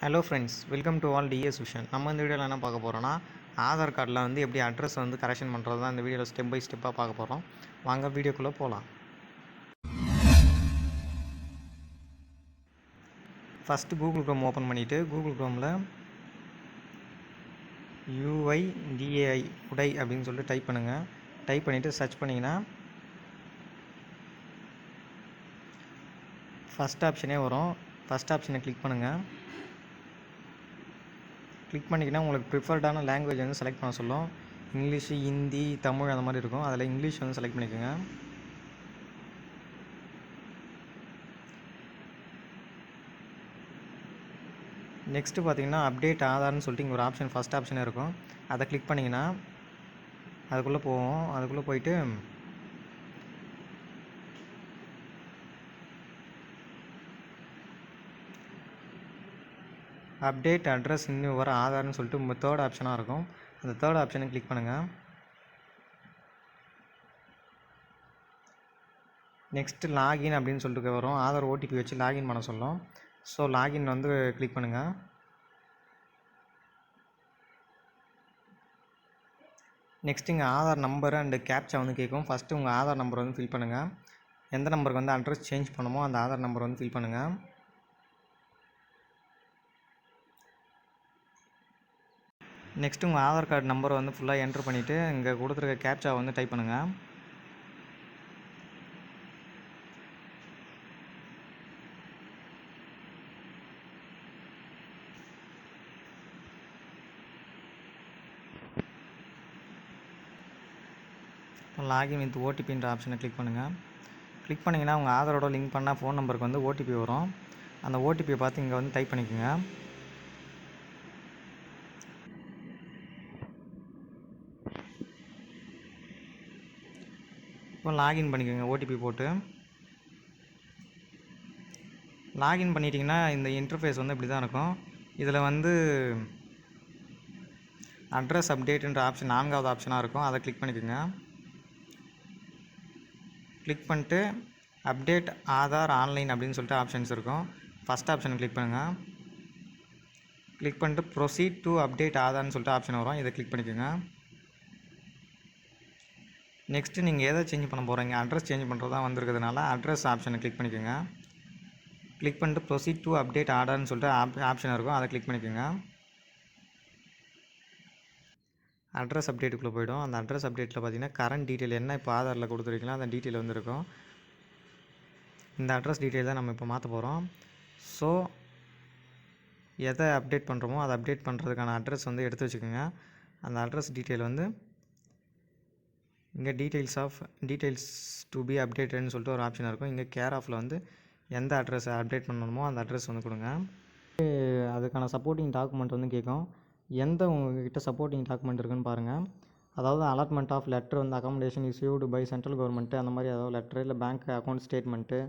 Hello friends, welcome to all DS Vision. நம்ம இந்த வீடியோவில் என்ன பார்க்க போகிறோன்னா, ஆதார் கார்டில் வந்து எப்படி அட்ரஸ் வந்து கரெக்ஷன் பண்ணுறது தான் இந்த வீடியோவில் ஸ்டெப் பை ஸ்டெப்பாக பார்க்க போகிறோம். வாங்க வீடியோக்குள்ளே போகலாம். ஃபஸ்ட்டு கூகுள் க்ரோம் ஓப்பன் பண்ணிவிட்டு கூகுள் க்ரோமில் UIDAI உடை அப்படின்னு சொல்லிட்டு டைப் பண்ணுங்கள். டைப் பண்ணிவிட்டு சர்ச் பண்ணிங்கன்னா ஃபஸ்ட் ஆப்ஷனே வரும். ஃபஸ்ட் ஆப்ஷனை கிளிக் பண்ணுங்கள். கிளிக் பண்ணிங்கன்னா உங்களுக்கு ப்ரிஃபர்டான லாங்குவேஜ் வந்து செலக்ட் பண்ண சொல்லும். இங்கிலீஷு, ஹிந்தி, தமிழ் அந்த மாதிரி இருக்கும். அதில் இங்கிலீஷ் வந்து செலக்ட் பண்ணிக்கோங்க. நெக்ஸ்ட்டு பார்த்தீங்கன்னா அப்டேட் ஆதார்னு சொல்லிட்டு இங்கே ஒரு ஆப்ஷன் ஃபஸ்ட் ஆப்ஷனே இருக்கும். அதை கிளிக் பண்ணிங்கன்னா அதுக்குள்ளே போவோம். அதுக்குள்ளே போயிட்டு அப்டேட் அட்ரஸ் இன்னும் வர ஆதார்னு சொல்லிட்டு தேர்ட் ஆப்ஷனாக இருக்கும். அந்த தேர்ட் ஆப்ஷனை கிளிக் பண்ணுங்கள். நெக்ஸ்ட்டு லாகின் அப்படின்னு சொல்லிட்டு வரும். ஆதார் ஓடிபி வச்சு லாகின் பண்ண சொல்லும். ஸோ லாகின் வந்து கிளிக் பண்ணுங்கள். நெக்ஸ்ட் இங்கே ஆதார் நம்பர் அண்டு கேப்சா வந்து கேட்கும். ஃபஸ்ட்டு உங்கள் ஆதார் நம்பர் வந்து ஃபில் பண்ணுங்கள். எந்த நம்பருக்கு வந்து அட்ரஸ் சேஞ்ச் பண்ணுமோ அந்த ஆதார் நம்பர் வந்து ஃபில் பண்ணுங்கள். நெக்ஸ்ட்டு உங்கள் ஆதார் கார்டு நம்பரை வந்து ஃபுல்லாக என்ட்ரு பண்ணிவிட்டு இங்கே கொடுத்துருக்க கேப்சா வந்து டைப் பண்ணுங்கள். லாகின் வித் ஓடிபின்ற ஆப்ஷனை கிளிக் பண்ணுங்கள். கிளிக் பண்ணிங்கன்னா உங்கள் ஆதாரோட லிங்க் பண்ணால் ஃபோன் நம்பருக்கு வந்து ஓடிபி வரும். அந்த ஓடிபியை பார்த்து இங்கே வந்து டைப் பண்ணிக்கோங்க. இப்போ லாகின் பண்ணிக்கோங்க. ஓடிபி போட்டு லாகின் பண்ணிட்டீங்கன்னா இந்த இன்டர்ஃபேஸ் வந்து இப்படி தான் இருக்கும். இதில் வந்து அட்ரஸ் அப்டேட்டுன்ற ஆப்ஷன் 4வது ஆப்ஷனாக இருக்கும். அதை கிளிக் பண்ணிக்கோங்க. கிளிக் பண்ணிட்டு அப்டேட் ஆதார் ஆன்லைன் அப்படின்னு சொல்லிட்டு ஆப்ஷன்ஸ் இருக்கும். ஃபஸ்ட் ஆப்ஷனை கிளிக் பண்ணுங்கள். கிளிக் பண்ணிட்டு ப்ரொசீட் டு அப்டேட் ஆதார்னு சொல்லிட்டு ஆப்ஷன் வரும். இதை கிளிக் பண்ணிக்கோங்க. நெக்ஸ்ட்டு நீங்கள் எதை சேஞ்ச் பண்ண போகிறீங்க, அட்ரஸ் சேஞ்ச் பண்ணுறது தான் வந்திருக்கிறதுனால அட்ரஸ் ஆப்ஷனை கிளிக் பண்ணிக்கோங்க. கிளிக் பண்ணிட்டு ப்ரொசீட் டு அப்டேட் ஆர்டர்னு சொல்லிட்டு ஆப்ஷன் இருக்கும். அதை கிளிக் பண்ணிக்கோங்க. அட்ரஸ் அப்டேட்டுக்குள்ளே போய்டும். அந்த அட்ரஸ் அப்டேட்டில் பார்த்தீங்கன்னா கரண்ட் டீட்டெயில் என்ன இப்போ ஆதாரில் கொடுத்துருக்கீங்களோ அந்த டீட்டெயில் வந்து இருக்கும். இந்த அட்ரஸ் டீட்டெயில் தான் நம்ம இப்போ மாற்ற போகிறோம். ஸோ எதை அப்டேட் பண்ணுறோமோ அதை அப்டேட் பண்ணுறதுக்கான அட்ரஸ் வந்து எடுத்து வச்சுக்கோங்க. அந்த அட்ரஸ் டீட்டெயில் வந்து இங்கே டீட்டெயில்ஸ் டு பி அப்டேட்டட்னு சொல்லிட்டு ஒரு ஆப்ஷன் இருக்கும். இங்கே கேர் ஆஃபில் வந்து எந்த அட்ரஸ் அப்டேட் பண்ணணுமோ அந்த அட்ரஸ் வந்து கொடுங்க. அதுக்கான சப்போர்ட்டிங் டாக்குமெண்ட் வந்து கேட்கும். எந்த உங்கள்கிட்ட சப்போர்ட்டிங் டாக்குமெண்ட் இருக்குன்னு பாருங்கள். அதாவது அலாட்மெண்ட் ஆஃப் லெட்டர் வந்து accommodation issued by central government அந்த மாதிரி ஏதாவது லெட்ரு, இல்லை பேங்க் அக்கௌண்ட் ஸ்டேட்மெண்ட்டு,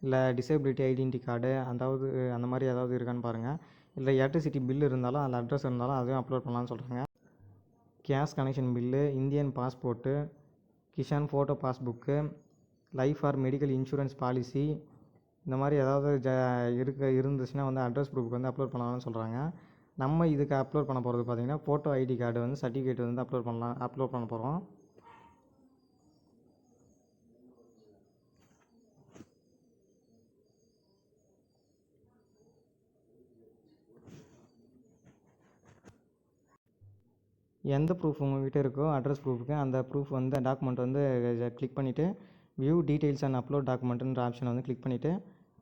இல்லை டிசேபிலிட்டி ஐடென்டி கார்டு அதாவது அந்த மாதிரி ஏதாவது இருக்கான்னு பாருங்கள். இல்லை எலக்ட்ரிசிட்டி பில் இருந்தாலும் அதில் அட்ரஸ் இருந்தாலும் அதையும் அப்லோட் பண்ணலான்னு சொல்கிறாங்க. Gas connection bill, Indian passport, Kisan photo passbook, life or medical insurance policy இந்த மாதிரி ஏதாவது இருந்துச்சுன்னா வந்து அட்ரஸ் ப்ரூஃப்க்கு வந்து அப்லோட் பண்ணலாம்னு சொல்கிறாங்க. நம்ம இதுக்கு அப்லோட் பண்ண போகிறது பார்த்திங்கன்னா ஃபோட்டோ ஐடி கார்டு வந்து சர்டிஃபிகேட் வந்து அப்லோட் பண்ண போகிறோம். எந்த ப்ரூஃப் உங்கள்கிட்ட இருக்கோ அட்ரஸ் ப்ரூஃபுக்கு அந்த ப்ரூஃப் வந்து டாக்குமெண்ட் வந்து கிளிக் பண்ணிவிட்டு வியூ டீட்டெயில்ஸ் அண்ட் அப்லோட் டாக்குமெண்ட்டுன்ற ஆப்ஷனை வந்து கிளிக் பண்ணிவிட்டு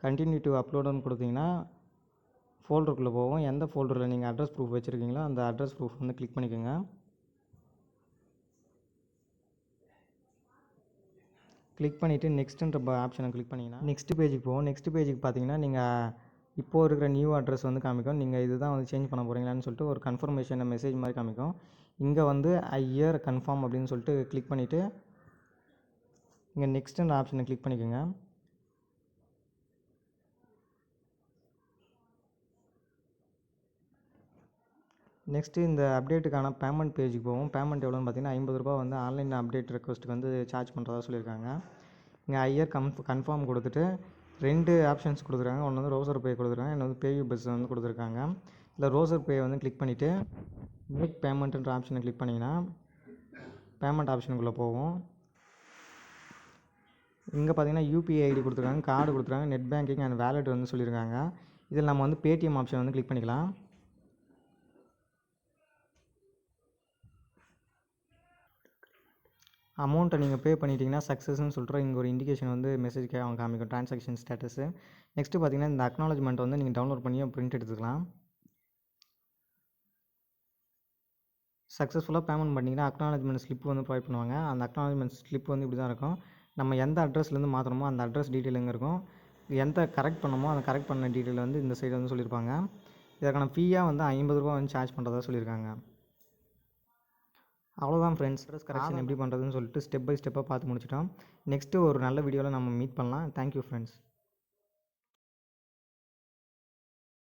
கண்டினியூ டு அப்லோடுன்னு கொடுத்தீங்கன்னா ஃபோல்டருக்குள்ளே போகும். எந்த ஃபோல்டரில் நீங்கள் அட்ரஸ் ப்ரூஃப் வச்சுருக்கீங்களோ அந்த அட்ரஸ் ப்ரூஃப் வந்து கிளிக் பண்ணிக்கோங்க. கிளிக் பண்ணிவிட்டு நெக்ஸ்ட்டுன்ற ஆப்ஷனை கிளிக் பண்ணிங்கன்னா நெக்ஸ்ட் பேஜுக்கு போகும். நெக்ஸ்ட் பேஜுக்கு பார்த்தீங்கன்னா நீங்கள் இப்போது இருக்கிற நியூ அட்ரஸ் வந்து காமிக்கும். நீங்கள் இதுதான் வந்து சேஞ்ச் பண்ண போகிறீங்களான்னு சொல்லிட்டு ஒரு கன்ஃபர்மேஷன் மெசேஜ் மாதிரி காமிக்கும். இங்கே வந்து ஐயர் கன்ஃபார்ம் அப்படின்னு சொல்லிட்டு கிளிக் பண்ணிவிட்டு இங்கே நெக்ஸ்ட்டுன்ற ஆப்ஷனை கிளிக் பண்ணிக்கோங்க. நெக்ஸ்ட்டு இந்த அப்டேட்டுக்கான பேமெண்ட் பேஜுக்கு போகும். பேமெண்ட் எவ்வளோன்னு பார்த்தீங்கன்னா ₹50 வந்து ஆன்லைன் அப்டேட் ரெக்வஸ்ட்டுக்கு வந்து சார்ஜ் பண்ணுறதா சொல்லியிருக்காங்க. இங்கே ஐயர் கன்ஃபார்ம் கொடுத்துட்டு 2 ஆப்ஷன்ஸ் கொடுத்துருக்காங்க. ஒன்று வந்து ரோசர் பே கொடுத்துருக்காங்க, இன்னொன்று பேயூ பஸ் வந்து கொடுத்துருக்காங்க. இல்லை ரோசர் பே வந்து கிளிக் பண்ணிவிட்டு மேக் பேமெண்ட்டுன்ற ஆப்ஷனை கிளிக் பண்ணிங்கன்னா பேமெண்ட் ஆப்ஷனுக்குள்ளே போகும். இங்கே பார்த்தீங்கன்னா யூபிஐ ஐடி கொடுத்துருக்காங்க, கார்டு கொடுத்துருக்காங்க, நெட் பேங்கிங் அண்ட் வேலெட் வந்து சொல்லியிருக்காங்க. இதில் நம்ம வந்து பேடிஎம் ஆப்ஷன் வந்து கிளிக் பண்ணிக்கலாம். அமௌண்ட்டை நீங்கள் பே பண்ணிட்டீங்கன்னா சக்ஸஸ்ன்னு சொல்லிட்டு இங்கே ஒரு இண்டிகேஷன் வந்து மெசேஜ் அவங்க காமிக்கும், ட்ரான்சாக்ஷன் ஸ்டேட்டஸு. நெக்ஸ்ட்டு பார்த்தீங்கன்னா இந்த அக்னாலஜ்மெண்ட் வந்து நீங்கள் டவுன்லோட் பண்ணி பிரிண்ட் எடுத்துக்கலாம். சக்ஸஸ்ஃபுல்லாக பேமெண்ட் பண்ணிங்கன்னா அக்னாலஜ்மெண்ட் ஸ்லிப் வந்து ப்ரொவைட் பண்ணுவாங்க. அந்த அக்னாலஜ்மெண்ட் ஸ்லிப் வந்து இப்படி தான் இருக்கும். நம்ம எந்த அட்ரஸ்லேருந்து மாற்றணுமோ அந்த அட்ரஸ் டீட்டெயில் எங்கே இருக்கும், எந்த கரெக்ட் பண்ணணுமோ அந்த கரெக்ட் பண்ண டீட்டெயில் வந்து இந்த சைடு வந்து சொல்லியிருப்பாங்க. இதற்கான ஃபீயாக வந்து ₹50 வந்து சார்ஜ் பண்ணுறதா சொல்லியிருக்காங்க. அவ்வளோதான் ஃப்ரெண்ட்ஸ். அட்ரஸ் கரெக்ஷன் எப்படி பண்ணுறதுன்னு சொல்லிட்டு ஸ்டெப் பை ஸ்டெப்பாக பார்த்து முடிச்சிட்டோம். நெக்ஸ்ட்டு ஒரு நல்ல வீடியோவில் நம்ம மீட் பண்ணலாம். Thank you friends.